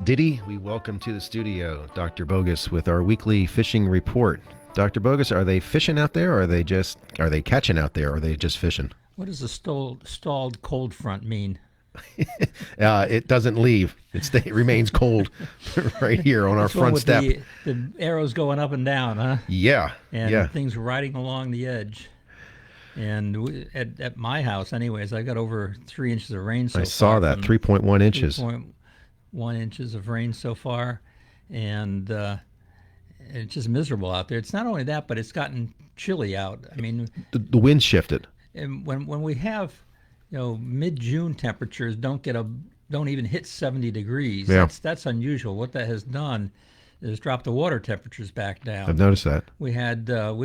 Diddy, we welcome to the studio Dr. Bogus with our weekly fishing report. Dr. Bogus, are they fishing out there, or are they catching out there, or are they just fishing? What does a stalled cold front mean? It doesn't leave. It remains cold right here on our front step. The arrows going up and down, huh? Yeah. And things riding along the edge. And at my house, anyways, I got over 3 inches of rain so far. I saw that, 3.1 inches. 3.1 inches of rain so far. And it's just miserable out there. It's not only that, but it's gotten chilly out. I mean, the wind shifted. And when we have, mid-June temperatures don't even hit 70 degrees. Yeah. That's unusual. What that has done is drop the water temperatures back down. I've noticed that. We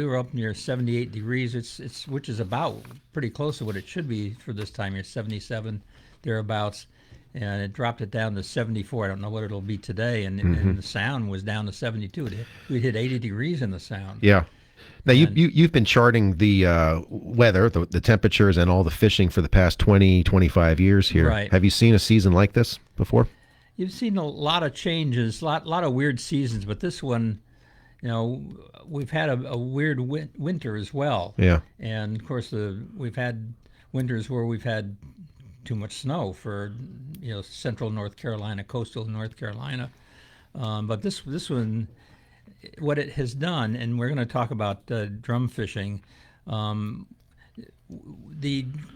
were up near 78 degrees. Which is about pretty close to what it should be for this time here, 77 thereabouts, and it dropped it down to 74. I don't know what it'll be today, and the Sound was down to 72. We hit 80 degrees in the Sound. Yeah. Now, you've been charting the weather, the temperatures, and all the fishing for the past 20, 25 years here. Right. Have you seen a season like this before? You've seen a lot of changes, a lot of weird seasons, but this one, we've had a weird winter as well. Yeah. And, of course, we've had winters where we've had too much snow for, central North Carolina, coastal North Carolina. But this one, what it has done, and we're going to talk about drum fishing. The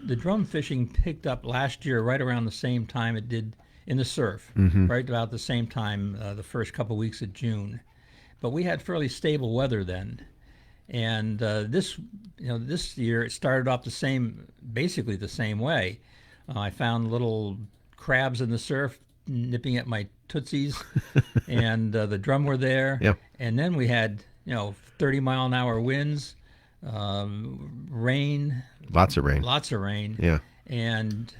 drum fishing picked up last year right around the same time it did in the surf, right about the same time, the first couple weeks of June. But we had fairly stable weather then. And this year it started off basically the same way. I found little crabs in the surf nipping at my tootsies, and the drum were there. Yep. And then we had 30-mile-an-hour winds, rain, lots of rain. Yeah. And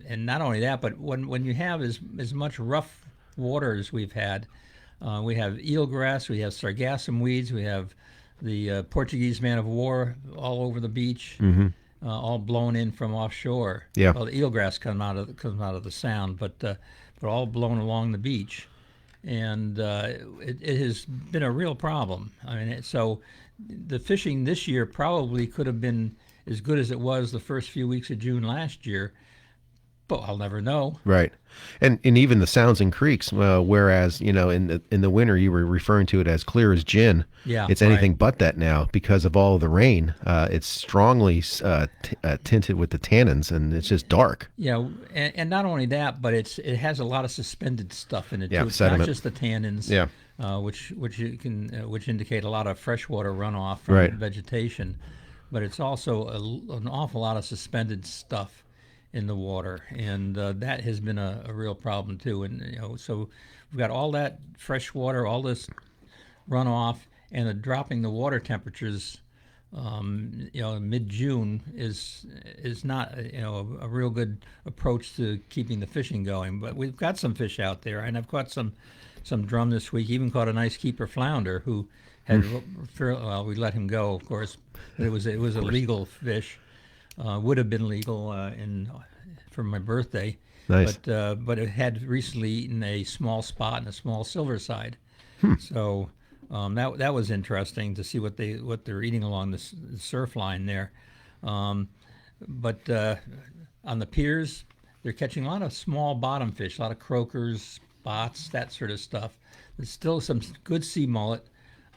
not only that, but when you have as much rough water as we've had, we have eelgrass, we have sargassum weeds, we have the Portuguese man of war all over the beach, all blown in from offshore. Yeah. Well, the eelgrass comes out of the Sound, but all blown along the beach, and it has been a real problem. I mean, so the fishing this year probably could have been as good as it was the first few weeks of June last year, but I'll never know. Right, and even the sounds and creeks. Whereas in the winter you were referring to it as clear as gin. Yeah, it's anything but that now because of all of the rain. It's strongly tinted with the tannins, and it's just dark. Yeah, and not only that, but it has a lot of suspended stuff in it too. It's sediment. not just the tannins. Yeah. Which indicate a lot of freshwater runoff from vegetation, but it's also an awful lot of suspended stuff in the water, and that has been a real problem too. And so we've got all that fresh water, all this runoff, and dropping the water temperatures. Mid-June is not a real good approach to keeping the fishing going. But we've got some fish out there, and I've caught some drum this week. Even caught a nice keeper flounder who had we let him go, of course. It was a legal fish. Would have been legal for my birthday. Nice. But it had recently eaten a small spot and a small silver side. So that was interesting to see what they're eating along the surf line there. But on the piers, they're catching a lot of small bottom fish, a lot of croakers, spots, that sort of stuff. There's still some good sea mullet.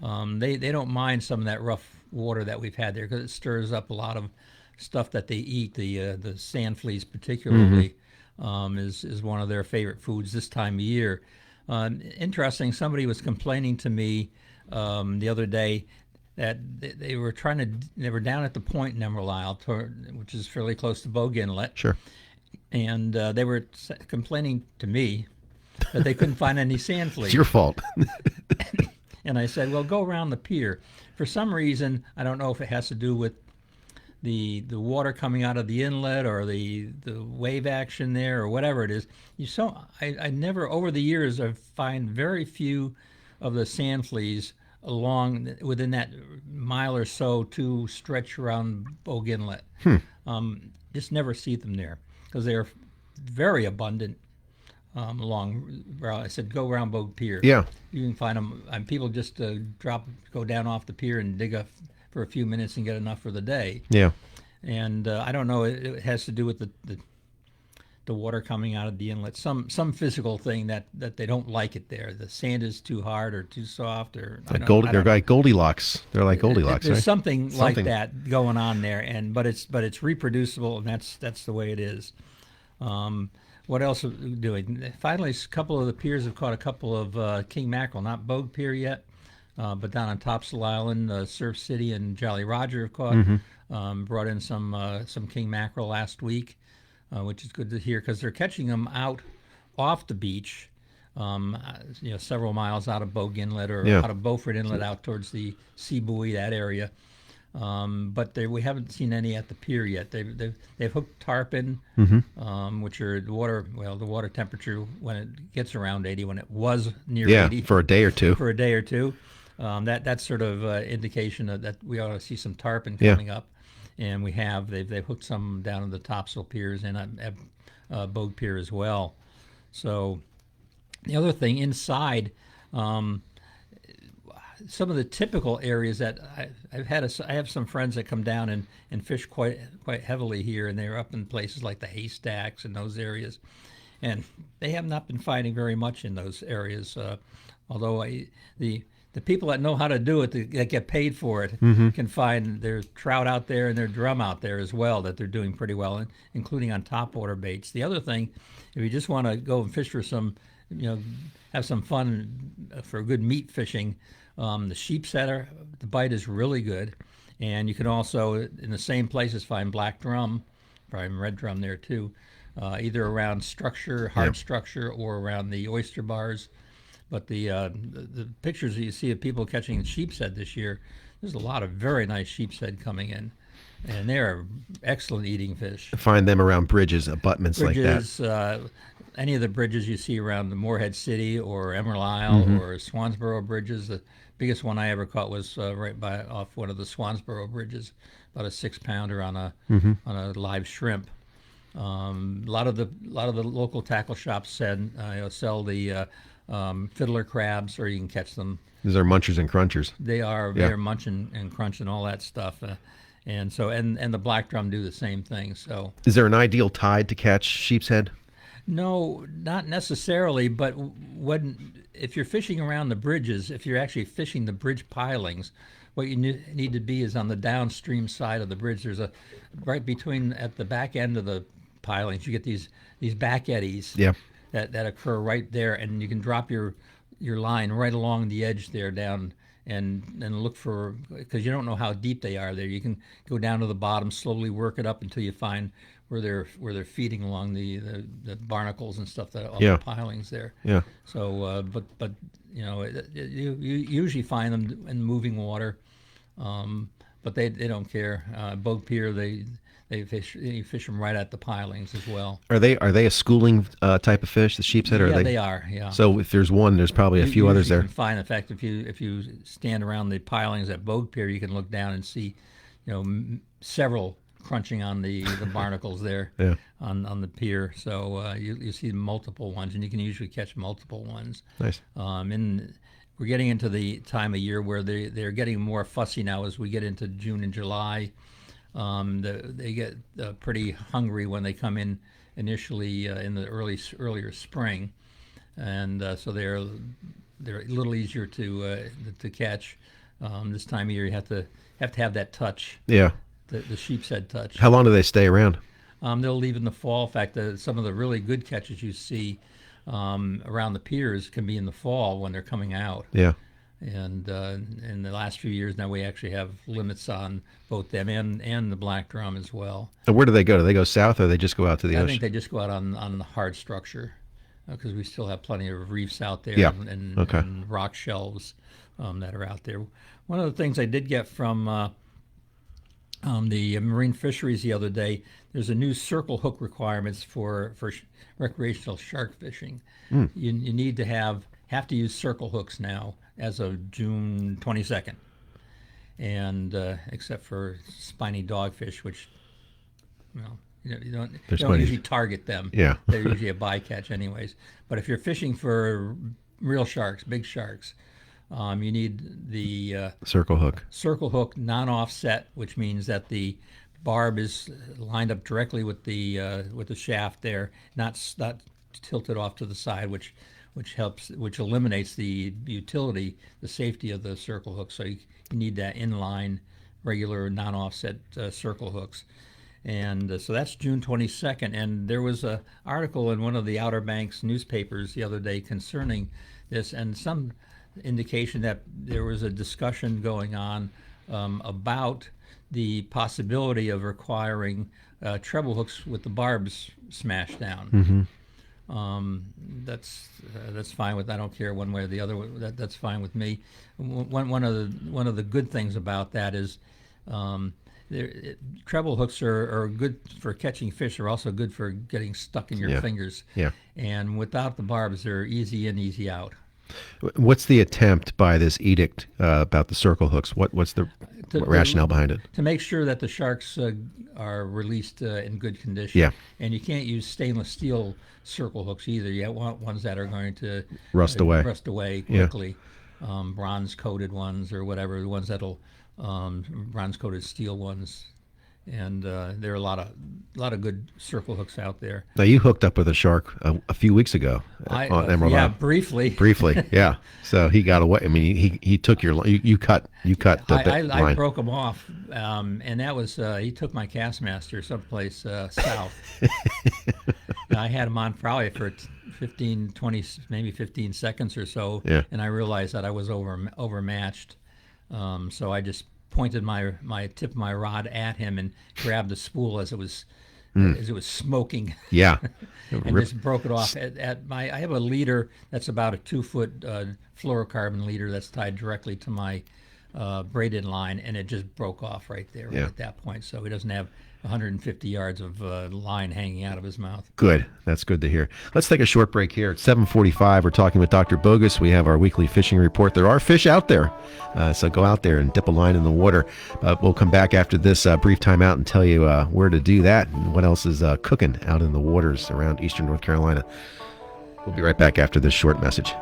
They don't mind some of that rough water that we've had there because it stirs up a lot of stuff that they eat. The sand fleas particularly is one of their favorite foods this time of year. Interesting. Somebody was complaining to me the other day that they were down at the point in Emerald Isle, which is fairly close to Bogue Inlet. Sure. And they were complaining to me that they couldn't find any sand fleas. It's your fault. And I said, well, go around the pier. For some reason, I don't know if it has to do with the water coming out of the inlet or the wave action there or whatever it is. I never, over the years, I've find very few of the sand fleas within that mile or so to stretch around Bogue Inlet. Just never see them there because they're very abundant along. I said go around Bogue Pier. Yeah. You can find them. And people just go down off the pier and dig up for a few minutes and get enough for the day. Yeah. And I don't know. It has to do with the water coming out of the inlet. Some physical thing that they don't like it there. The sand is too hard or too soft, or They're like Goldilocks. They're like Goldilocks. There's right? something like that going on there, but it's reproducible, and that's the way it is. What else are we doing? Finally, a couple of the piers have caught a couple of king mackerel. Not Bogue Pier yet, but down on Topsail Island, Surf City and Jolly Roger have caught. Brought in some king mackerel last week, which is good to hear because they're catching them out off the beach, several miles out of Bogue Inlet or out of Beaufort Inlet out towards the Sea Buoy, that area. But we haven't seen any at the pier yet. They've hooked tarpon, which are the water temperature when it gets around 80, when it was near 80 for a day or two. For a day or two, that's sort of indication that we ought to see some tarpon coming up, and they've hooked some down in the Topsail piers and at Bogue Pier as well. So the other thing inside. Some of the typical areas that I have some friends that come down and fish quite heavily here, and they're up in places like the Haystacks and those areas, and they have not been finding very much in those areas. Although the people that know how to do it, that get paid for it, can find their trout out there and their drum out there as well that they're doing pretty well, including on topwater baits. The other thing, if you just want to go and fish for some, have some fun for good meat fishing. The sheepshead, the bite is really good, and you can also in the same places find black drum, probably red drum there too, either around hard structure, or around the oyster bars. But the pictures that you see of people catching sheepshead this year, there's a lot of very nice sheepshead coming in, and they're excellent eating fish. Find them around bridges, abutments like that. Any of the bridges you see around the Moorhead City or Emerald Isle or Swansboro bridges. The biggest one I ever caught was right off one of the Swansboro bridges, about a 6-pounder on a live shrimp. A lot of the local tackle shops sell the fiddler crabs, or you can catch them. These are munchers and crunchers. They're munching and crunching all that stuff. And the black drum do the same thing. So, is there an ideal tide to catch sheepshead? No, not necessarily. But if you're fishing around the bridges, if you're actually fishing the bridge pilings, what you need to be is on the downstream side of the bridge. There's right between at the back end of the pilings, you get these back eddies that occur right there, and you can drop your line right along the edge there down. And look for, because you don't know how deep they are there. You can go down to the bottom, slowly work it up until you find where they're feeding along the barnacles and stuff that on the pilings there. Yeah. So, but you usually find them in moving water, but they don't care. Bogue Pier, you fish them right at the pilings as well. Are they a schooling type of fish, the sheepshead? Yeah, they are. Yeah. So if there's one, there's probably a few others there. You can find, in fact, if you stand around the pilings at Bogue Pier, you can look down and see, several crunching on the barnacles there on the pier. So you see multiple ones, and you can usually catch multiple ones. Nice. And we're getting into the time of year where they're getting more fussy now as we get into June and July. They get pretty hungry when they come in initially in the earlier spring, and so they're a little easier to catch. This time of year, you have to have that touch. Yeah. The sheepshead touch. How long do they stay around? They'll leave in the fall. In fact, some of the really good catches you see around the piers can be in the fall when they're coming out. Yeah. And in the last few years now, we actually have limits on both them and the black drum as well. And where do they go? Do they go south, or they just go out to the ocean? I think they just go out on the hard structure, because we still have plenty of reefs out there and rock shelves that are out there. One of the things I did get from the marine fisheries the other day, there's a new circle hook requirements for recreational shark fishing. You need to have to use circle hooks now as of June 22nd, and except for spiny dogfish, which There's you don't plenty. usually target them. Yeah. They're usually a bycatch anyways. But if you're fishing for real sharks, big sharks, you need the Circle hook. circle hook non-offset, which means that the barb is lined up directly with the shaft there, not tilted off to the side, which eliminates the utility, the safety of the circle hook. So you need that inline, regular non-offset circle hooks. And so that's June 22nd. And there was an article in one of the Outer Banks newspapers the other day concerning this, and some indication that there was a discussion going on about the possibility of requiring treble hooks with the barbs smashed down. That's fine with. I don't care one way or the other. That's fine with me. One of the good things about that is treble hooks are good for catching fish. They're also good for getting stuck in your fingers. Yeah. And without the barbs, they're easy in, easy out. What's the attempt by this edict about the circle hooks? What's the rationale behind it? To make sure that the sharks are released in good condition. Yeah. And you can't use stainless steel circle hooks either. You want ones that are going to Rust away quickly. Bronze coated ones or whatever, the ones that'll bronze coated steel ones. And there are a lot of good circle hooks out there. Now you hooked up with a shark a few weeks ago on Emerald Island. Briefly. Briefly, yeah. So he got away. I mean, he took your you cut the I line. broke him off, and that was he took my Castmaster someplace south. I had him on probably for 15, 20, maybe 15 seconds or so, and I realized that I was overmatched. So I just pointed my tip of my rod at him and grabbed the spool as it was smoking. Yeah. And just broke it off. I have a leader that's about a 2-foot fluorocarbon leader that's tied directly to my braided line, and it just broke off right there at that point. So he doesn't have 150 yards of line hanging out of his mouth. Good. That's good to hear. Let's take a short break here. At 7:45, we're talking with Dr. Bogus. We have our weekly fishing report. There are fish out there, so go out there and dip a line in the water. We'll come back after this brief timeout and tell you where to do that and what else is cooking out in the waters around eastern North Carolina. We'll be right back after this short message.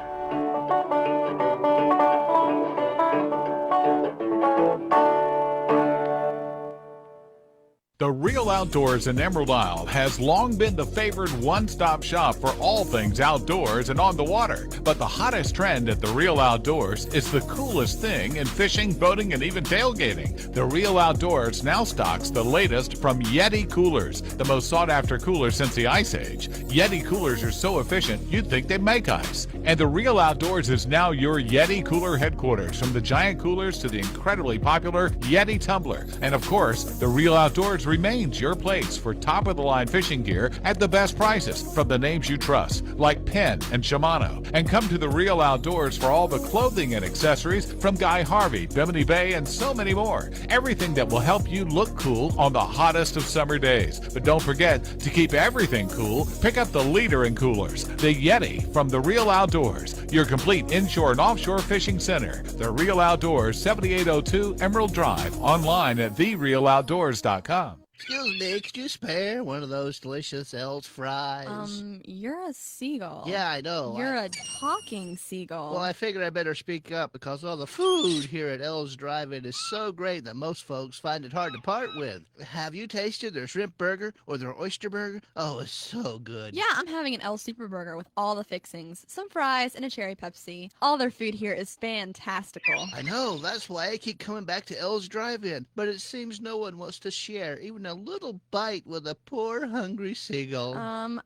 The Real Outdoors in Emerald Isle has long been the favored one-stop shop for all things outdoors and on the water. But the hottest trend at the Real Outdoors is the coolest thing in fishing, boating, and even tailgating. The Real Outdoors now stocks the latest from Yeti coolers, the most sought-after cooler since the Ice Age. Yeti coolers are so efficient, you'd think they make ice. And the Real Outdoors is now your Yeti cooler headquarters, from the giant coolers to the incredibly popular Yeti tumbler. And of course, the Real Outdoors remains your place for top-of-the-line fishing gear at the best prices from the names you trust, like Penn and Shimano. And come to the Real Outdoors for all the clothing and accessories from Guy Harvey, Bimini Bay, and so many more. Everything that will help you look cool on the hottest of summer days. But don't forget, to keep everything cool, pick up the leader in coolers, the Yeti from the Real Outdoors, your complete inshore and offshore fishing center. The Real Outdoors, 7802 Emerald Drive, online at therealoutdoors.com. Excuse me, could you spare one of those delicious L's fries? You're a seagull. Yeah, I know. You're a talking seagull. Well, I figured I better speak up because all the food here at L's Drive-In is so great that most folks find it hard to part with. Have you tasted their shrimp burger or their oyster burger? Oh, it's so good. Yeah, I'm having an L Super Burger with all the fixings, some fries, and a cherry Pepsi. All their food here is fantastical. I know, that's why I keep coming back to L's Drive-In, but it seems no one wants to share even a little bite with a poor hungry seagull.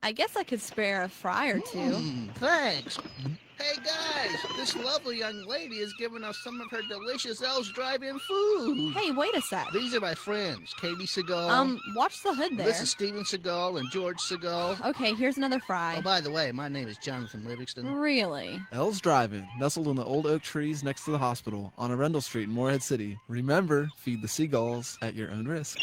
I guess I could spare a fry or two. Thanks. Hey guys, this lovely young lady is giving us some of her delicious L's Drive-In food. Hey, wait a sec. These are my friends, Katie Seagal. Watch the hood there. This is Steven Seagal and George Seagal. Okay, here's another fry. Oh, by the way, my name is Jonathan Livingston. Really? L's Drive-In, nestled in the old oak trees next to the hospital on Arundel Street in Morehead City. Remember, feed the seagulls at your own risk.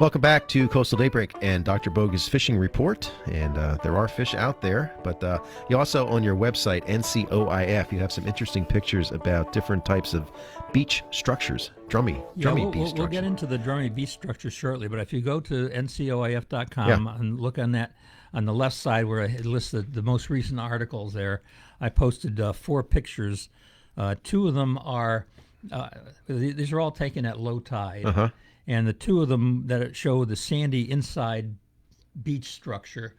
Welcome back to Coastal Daybreak and Dr. Bogus Fishing Report. And there are fish out there, but you also, on your website, NCOIF, you have some interesting pictures about different types of beach structures, drummy beach structures. We'll get into the drummy beach structure shortly, but if you go to ncoif.com and look on that, on the left side where it lists the most recent articles there, I posted 4 pictures. 2 of them are, these are all taken at low tide. Uh-huh. And the 2 of them that show the sandy inside beach structure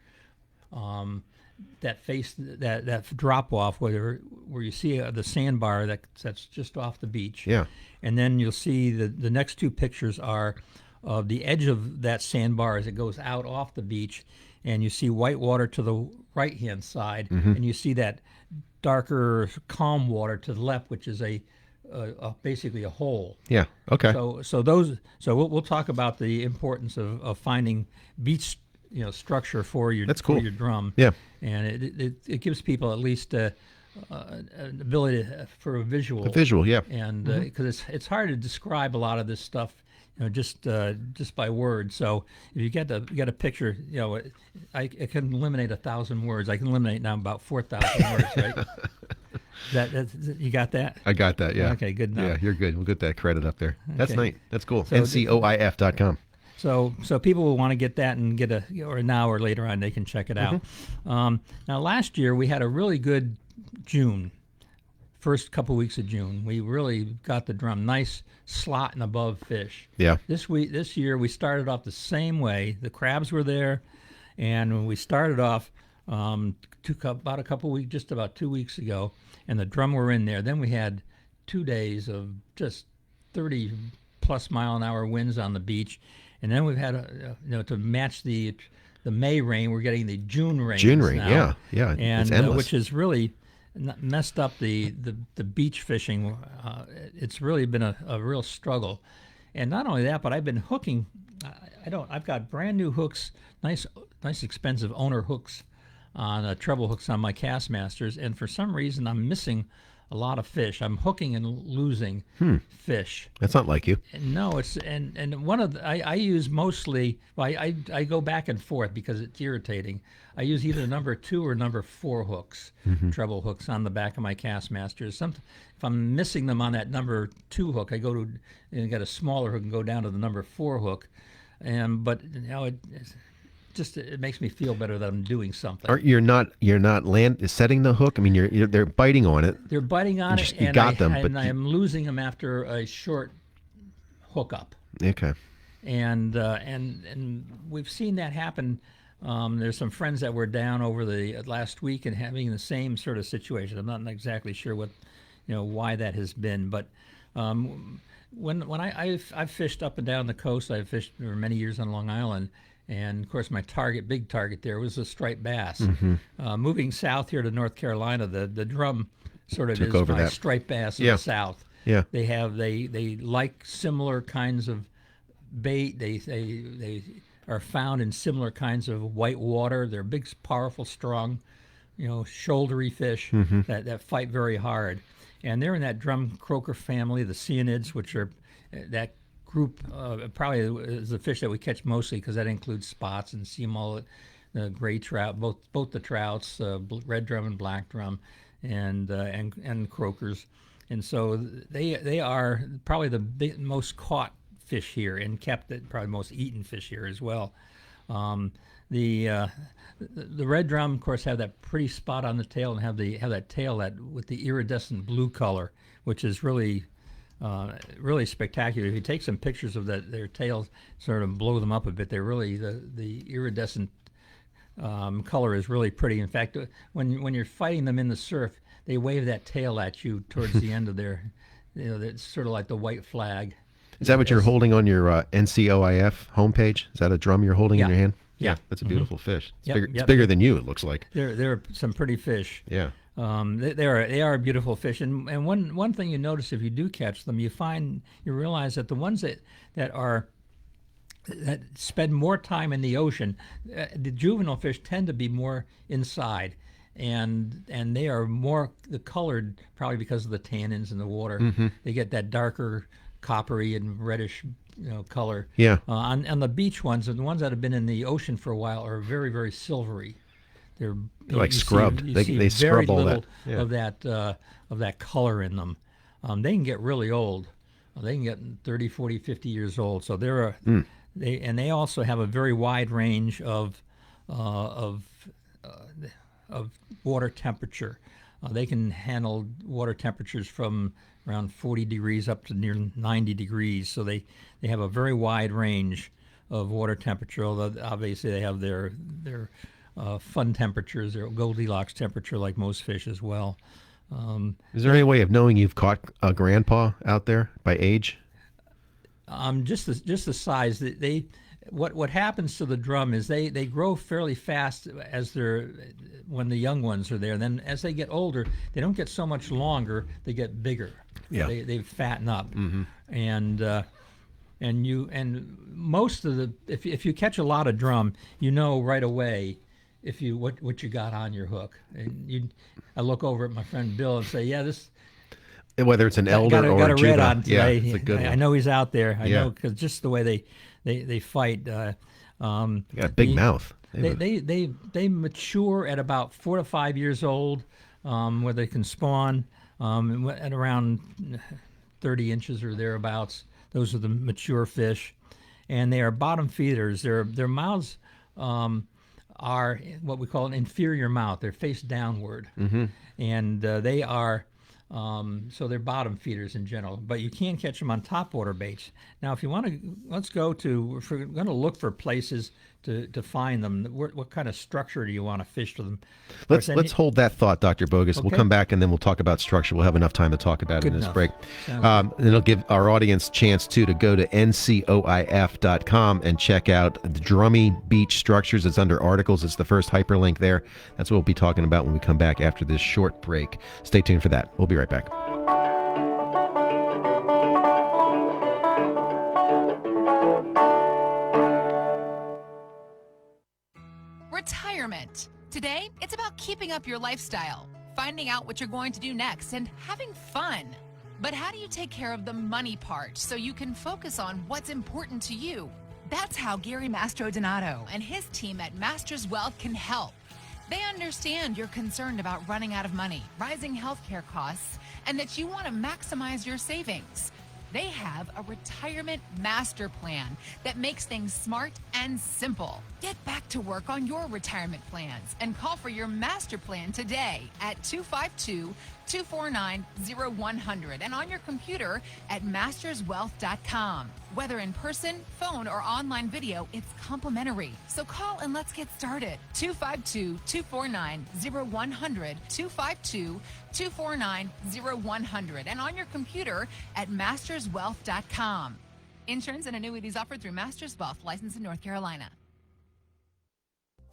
that face that drop off where you see the sandbar that's just off the beach. Yeah. And then you'll see the next 2 pictures are of the edge of that sandbar as it goes out off the beach, and you see white water to the right hand side, and you see that darker calm water to the left, which is basically a hole. Yeah. Okay. So we'll talk about the importance of finding beach structure for your That's cool. for your drum. Yeah. And it gives people at least an ability for a visual. A visual, yeah. And because it's hard to describe a lot of this stuff, just by words. So if you get a picture, I can eliminate 1,000 words. I can eliminate now about 4,000 words, right? You got that? I got that, yeah. Okay, good enough. Yeah, you're good. We'll get that credit up there. That's Okay. neat. That's cool. So NCOIF.com. So people will want to get that and or now or later on they can check it out. Now last year we had a really good June. First couple weeks of June, we really got the drum nice slot and above fish. Yeah. This year we started off the same way. The crabs were there, and when we started off about a couple weeks, just about 2 weeks ago, and the drum were in there. Then we had 2 days of just 30 plus mile an hour winds on the beach, and then we've had to match the May rain, we're getting the June rain. June rain, now, yeah, and it's endless. which is really messed up the beach fishing. It's really been a real struggle, and not only that, but I've been hooking. I've got brand new hooks, nice expensive owner hooks on treble hooks on my Castmasters, and for some reason I'm missing a lot of fish. I'm hooking and losing fish. That's not like you. No, it's and one of I use mostly. Well, I go back and forth because it's irritating. I use either number 2 or number 4 hooks, treble hooks on the back of my Castmasters. If I'm missing them on that number 2 hook, I go to and get a smaller hook and go down to the number 4 hook, but it makes me feel better that I'm doing something. You're not setting the hook. I mean, they're biting on it. They're biting on it, you got them, but I am losing them after a short hookup. Okay. And we've seen that happen. There's some friends that were down over the last week and having the same sort of situation. I'm not exactly sure why that has been, but when I've fished up and down the coast, I've fished for many years on Long Island. And, of course, my big target there was a striped bass. Moving south here to North Carolina, the drum sort of Took is over my that. striped bass in the south. Yeah. They like similar kinds of bait. They are found in similar kinds of white water. They're big, powerful, strong, shouldery fish that fight very hard. And they're in that drum croaker family, the Cyanids, which are that group probably is the fish that we catch mostly because that includes spots and sea mullet, gray trout, both the trouts, red drum and black drum, and croakers, and so they are probably the most caught fish here and probably most eaten fish here as well. The red drum, of course, have that pretty spot on the tail and have that tail with the iridescent blue color, which is really spectacular. If you take some pictures of their tails, sort of blow them up a bit, they're really the iridescent color is really pretty. In fact, when you're fighting them in the surf, they wave that tail at you towards the end of their, it's sort of like the white flag. Is that what you're holding on your NCOIF homepage? Is that a drum you're holding in your hand? Yeah. That's a beautiful fish. It's Yep, bigger. It's yep. bigger than you. It looks like. There are some pretty fish. Yeah. They are beautiful fish, and one thing you notice if you do catch them, you realize that the ones that spend more time in the ocean, the juvenile fish tend to be more inside, and they are more colored probably because of the tannins in the water. They get that darker coppery and reddish color. Yeah. On the beach ones, and the ones that have been in the ocean for a while, are very, very silvery. They're like you scrubbed. See, you They see they very scrub all little that. Yeah. of that color in them. They can get really old. They can get 30, 40, 50 years old. So they also have a very wide range of water temperature. They can handle water temperatures from around 40 degrees up to near 90 degrees. So they have a very wide range of water temperature. Although obviously they have their fun temperatures, their Goldilocks temperature, like most fish as well. Is there any way of knowing you've caught a grandpa out there by age? Just the size. What happens to the drum is they grow fairly fast when the young ones are there. And then as they get older, they don't get so much longer. They get bigger. Yeah. They fatten up. Mm-hmm. And most of the if you catch a lot of drum, you know right away what you got on your hook. And I look over at my friend Bill and say, yeah, this. Whether it's an elder or got a red juvenile. on today. Yeah, it's a good one. I know he's out there. I Yeah. know because just the way they fight. They got a big mouth. They mature at about 4 to 5 years old, where they can spawn at around 30 inches or thereabouts. Those are the mature fish, and they are bottom feeders. Their mouths are what we call an inferior mouth. They're face downward, and they are. So they're bottom feeders in general, but you can catch them on topwater baits. Now, if you want to, if we're going to look for places to find them. What kind of structure do you want to fish to them? Let's hold that thought, Dr. Bogus. Okay. We'll come back and then we'll talk about structure. We'll have enough time to talk about it Good in this enough. break. Sounds And it'll give our audience a chance, too, to go to ncoif.com and check out the Drummy Beach Structures. It's under articles. It's the first hyperlink there. That's what we'll be talking about when we come back after this short break. Stay tuned for that. We'll be right back. Retirement. Today, it's about keeping up your lifestyle, finding out what you're going to do next, and having fun. But how do you take care of the money part so you can focus on what's important to you? That's how Gary Mastrodonato and his team at Masters Wealth can help. They understand you're concerned about running out of money, rising healthcare costs, and that you want to maximize your savings. They have a retirement master plan that makes things smart and simple. Get back to work on your retirement plans and call for your master plan today at 252-249-0100 and on your computer at masterswealth.com. Whether in person, phone, or online video, it's complimentary. So call and let's get started. 252-249-0100, 252-249-0100, and on your computer at masterswealth.com. Insurance and annuities offered through Masters Wealth, licensed in North Carolina.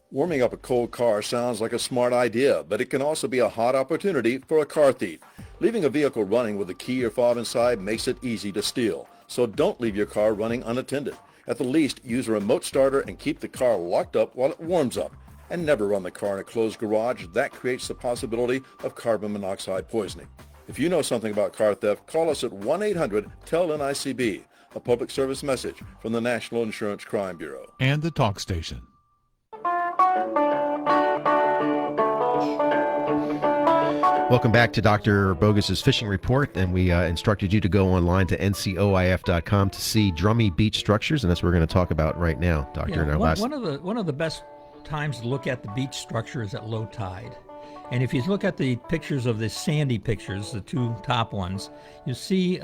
Warming up a cold car sounds like a smart idea, but it can also be a hot opportunity for a car thief. Leaving a vehicle running with a key or fob inside makes it easy to steal. So don't leave your car running unattended. At the least, use a remote starter and keep the car locked up while it warms up. And never run the car in a closed garage. That creates the possibility of carbon monoxide poisoning. If you know something about car theft, call us at 1-800-TEL-NICB, a public service message from the National Insurance Crime Bureau. And the talk station. Welcome back to Dr. Bogus's Fishing Report, and we instructed you to go online to ncoif.com to see Drummy Beach Structures, and that's what we're going to talk about right now, Doctor. Yeah, one of the best times to look at the beach structure is at low tide. And if you look at the pictures of the sandy pictures, the two top ones, you see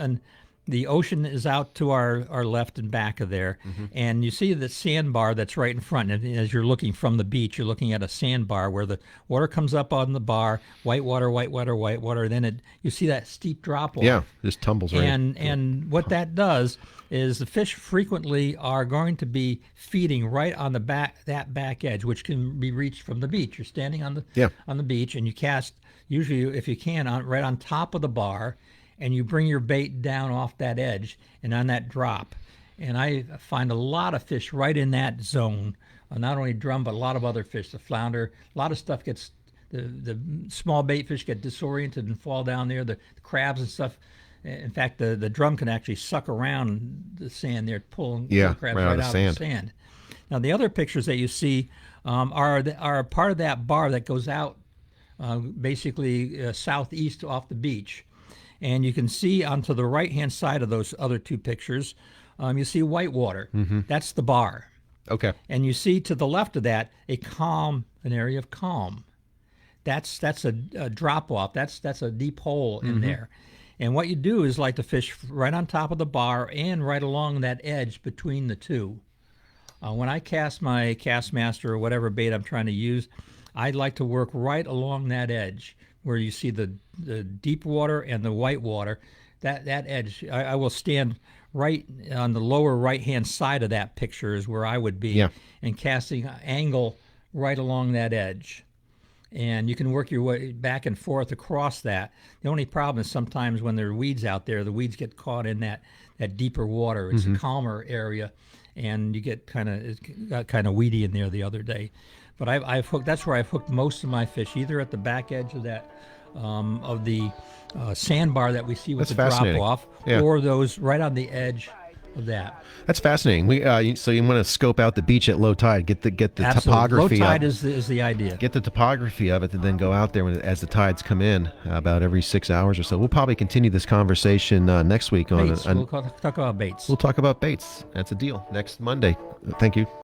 the ocean is out to our left and back of there, and you see the sandbar that's right in front. And as you're looking from the beach, you're looking at a sandbar where the water comes up on the bar, white water, white water, white water. Then you see that steep drop off. Yeah, just tumbles right. And what that does is the fish frequently are going to be feeding right on the that back edge, which can be reached from the beach. You're standing on the beach, and you cast, usually if you can, right on top of the bar, and you bring your bait down off that edge and on that drop. And I find a lot of fish right in that zone, not only drum, but a lot of other fish, the flounder. A lot of stuff gets, the small bait fish get disoriented and fall down there. The crabs and stuff In fact, the drum can actually suck around the sand there, pulling Yeah, crabs right out of out of sand. the sand. Now, the other pictures that you see are part of that bar that goes out basically southeast off the beach. And you can see onto the right-hand side of those other two pictures, you see whitewater. That's the bar. Okay. And you see to the left of that an area of calm. That's a drop off. That's a deep hole in there. And what you do is like to fish right on top of the bar and right along that edge between the two. When I cast my Castmaster or whatever bait I'm trying to use, I'd like to work right along that edge where you see the deep water and the white water. That edge, I will stand right on the lower right-hand side of that picture is where I would be, and casting angle right along that edge. And you can work your way back and forth across that. The only problem is sometimes when there are weeds out there, the weeds get caught in that deeper water. It's a calmer area, and you get it got kind of weedy in there the other day. But I've hooked. That's where I've hooked most of my fish, either at the back edge of that of the sandbar that we see with That's the drop fascinating. off, Yeah. or those right on the edge of that. That's fascinating. So you want to scope out the beach at low tide, get the Absolutely. topography Low tide up, is the idea. get the topography of it, and then go out there as the tides come in about every 6 hours or so. We'll probably continue this conversation next week on. Baits. We'll talk about baits. We'll talk about baits. That's a deal. Next Monday. Thank you.